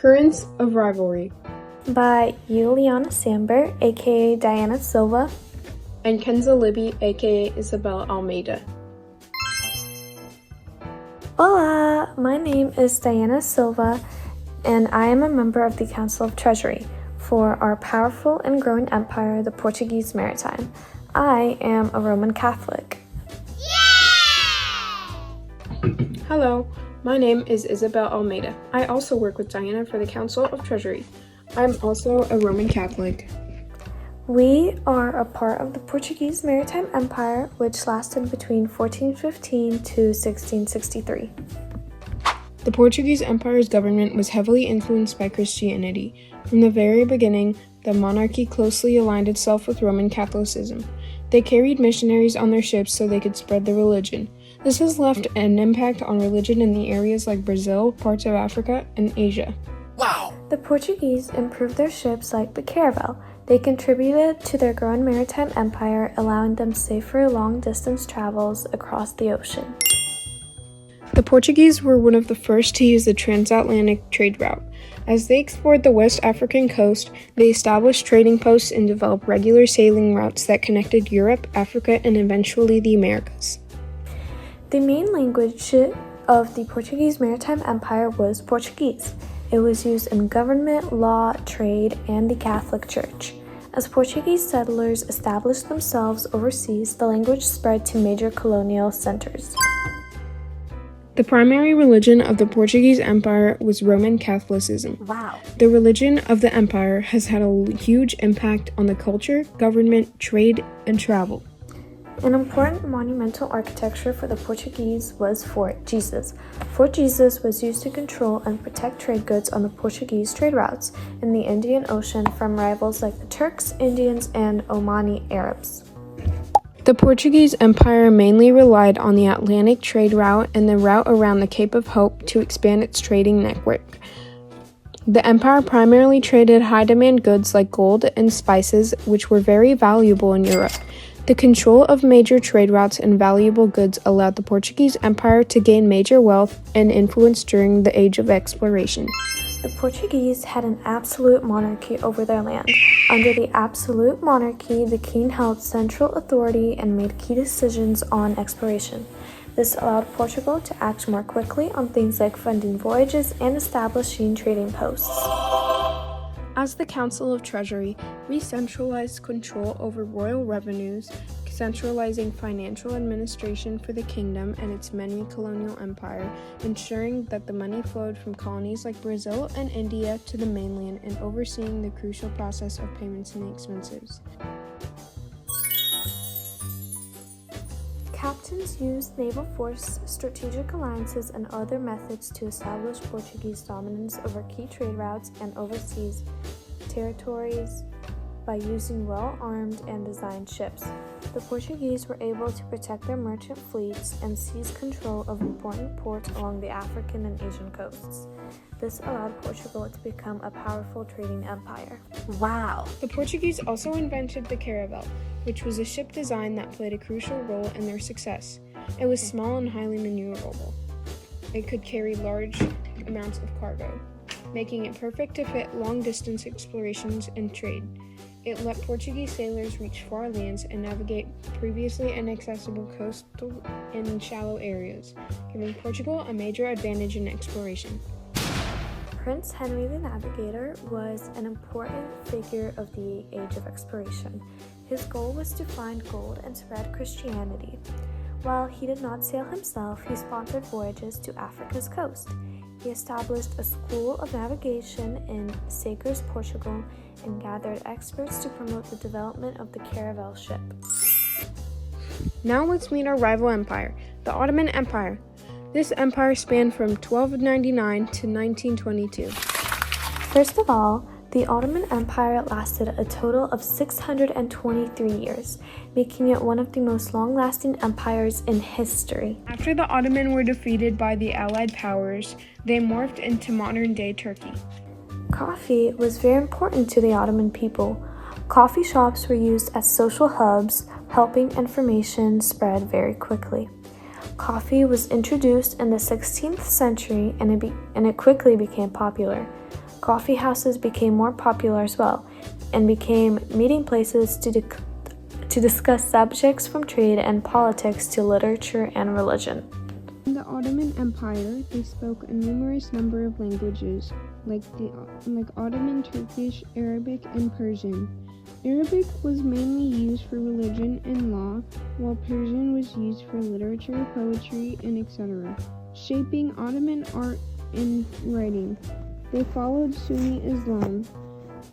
Currents of Rivalry by Uliana Sambar, aka Diana Silva, and Kenza Libby, aka Isabel Almeida. Hola, my name is Diana Silva, and I am a member of the Council of Treasury for our powerful and growing empire, the Portuguese Maritime. I am a Roman Catholic. Hello, my name is Isabel Almeida. I also work with Diana for the Council of Treasury. I'm also a Roman Catholic. We are a part of the Portuguese Maritime Empire, which lasted between 1415 to 1663. The Portuguese Empire's government was heavily influenced by Christianity. From the very beginning, the monarchy closely aligned itself with Roman Catholicism. They carried missionaries on their ships so they could spread the religion. This has left an impact on religion in the areas like Brazil, parts of Africa, and Asia. Wow! The Portuguese improved their ships like the Caravel. They contributed to their growing maritime empire, allowing them safer long-distance travels across the ocean. The Portuguese were one of the first to use the transatlantic trade route. As they explored the West African coast, they established trading posts and developed regular sailing routes that connected Europe, Africa, and eventually the Americas. The main language of the Portuguese Maritime Empire was Portuguese. It was used in government, law, trade, and the Catholic Church. As Portuguese settlers established themselves overseas, the language spread to major colonial centers. The primary religion of the Portuguese Empire was Roman Catholicism. Wow. The religion of the empire has had a huge impact on the culture, government, trade, and travel. An important monumental architecture for the Portuguese was Fort Jesus. Fort Jesus was used to control and protect trade goods on the Portuguese trade routes in the Indian Ocean from rivals like the Turks, Indians, and Omani Arabs. The Portuguese Empire mainly relied on the Atlantic trade route and the route around the Cape of Hope to expand its trading network. The empire primarily traded high-demand goods like gold and spices, which were very valuable in Europe. The control of major trade routes and valuable goods allowed the Portuguese Empire to gain major wealth and influence during the Age of Exploration. The Portuguese had an absolute monarchy over their land. Under the absolute monarchy, the king held central authority and made key decisions on exploration. This allowed Portugal to act more quickly on things like funding voyages and establishing trading posts. As the Council of Treasury, we centralized control over royal revenues, centralizing financial administration for the kingdom and its many colonial empire, ensuring that the money flowed from colonies like Brazil and India to the mainland, and overseeing the crucial process of payments and expenses. Captains used naval force, strategic alliances, and other methods to establish Portuguese dominance over key trade routes and overseas territories by using well-armed and designed ships. The Portuguese were able to protect their merchant fleets and seize control of important ports along the African and Asian coasts. This allowed Portugal to become a powerful trading empire. Wow! The Portuguese also invented the Caravel, which was a ship design that played a crucial role in their success. It was small and highly maneuverable. It could carry large amounts of cargo, making it perfect to fit long-distance explorations and trade. It let Portuguese sailors reach far lands and navigate previously inaccessible coastal and shallow areas, giving Portugal a major advantage in exploration. Prince Henry the Navigator was an important figure of the Age of Exploration. His goal was to find gold and spread Christianity. While he did not sail himself, he sponsored voyages to Africa's coast. He established a school of navigation in Sagres, Portugal, and gathered experts to promote the development of the Caravel ship. Now let's meet our rival empire, the Ottoman Empire. This empire spanned from 1299 to 1922. First of all, the Ottoman Empire lasted a total of 623 years, making it one of the most long-lasting empires in history. After the Ottoman were defeated by the Allied powers, they morphed into modern-day Turkey. Coffee was very important to the Ottoman people. Coffee shops were used as social hubs, helping information spread very quickly. Coffee was introduced in the 16th century and it quickly became popular. Coffee houses became more popular as well and became meeting places to discuss subjects from trade and politics to literature and religion. In the Ottoman Empire, they spoke a numerous number of languages, like Ottoman Turkish, Arabic, and Persian. Arabic was mainly used for religion and law, while Persian was used for literature, poetry, and etc., shaping Ottoman art and writing. They followed Sunni Islam.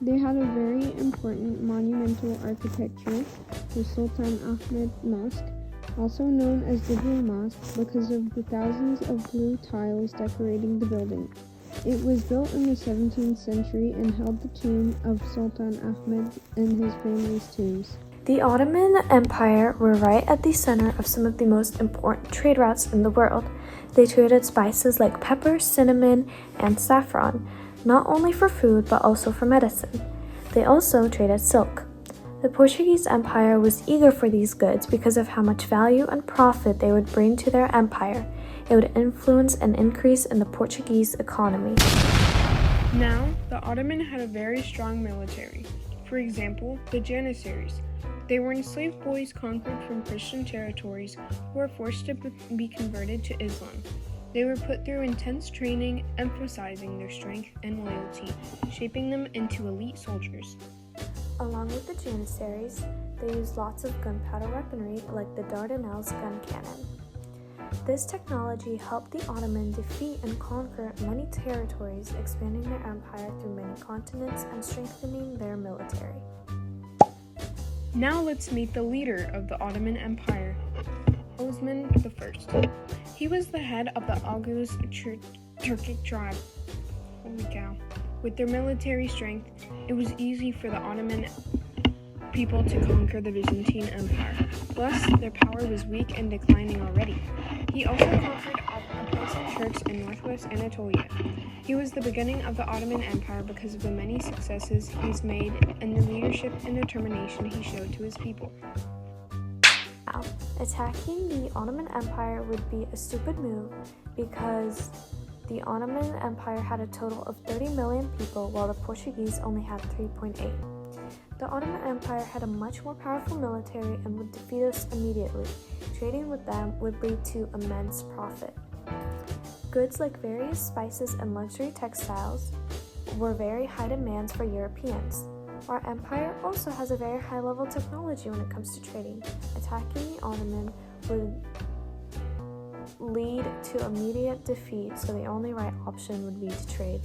They had a very important monumental architecture, the Sultan Ahmed Mosque, also known as the Blue Mosque because of the thousands of blue tiles decorating the building. It was built in the 17th century and held the tomb of Sultan Ahmed and his family's tombs. The Ottoman Empire were right at the center of some of the most important trade routes in the world. They traded spices like pepper, cinnamon, and saffron, not only for food but also for medicine. They also traded silk. The Portuguese Empire was eager for these goods because of how much value and profit they would bring to their empire. It would influence an increase in the Portuguese economy. Now, the Ottoman had a very strong military. For example, the Janissaries. They were enslaved boys conquered from Christian territories who were forced to be converted to Islam. They were put through intense training, emphasizing their strength and loyalty, shaping them into elite soldiers. Along with the Janissaries, they used lots of gunpowder weaponry like the Dardanelles gun cannon. This technology helped the Ottoman defeat and conquer many territories, expanding their empire through many continents and strengthening their military. Now let's meet the leader of the Ottoman Empire, Osman I. He was the head of the Oghuz Turkic tribe. Holy cow. With their military strength, it was easy for the Ottoman people to conquer the Byzantine Empire. Plus, their power was weak and declining already. He also conquered oppressive Turks in northwest Anatolia. He was the beginning of the Ottoman Empire because of the many successes he's made and the leadership and determination he showed to his people. Now, attacking the Ottoman Empire would be a stupid move because the Ottoman Empire had a total of 30 million people while the Portuguese only had 3.8. The Ottoman Empire had a much more powerful military and would defeat us immediately. Trading with them would lead to immense profit. Goods like various spices and luxury textiles were very high demands for Europeans. Our empire also has a very high level of technology when it comes to trading. Attacking the Ottoman would lead to immediate defeat, so the only right option would be to trade.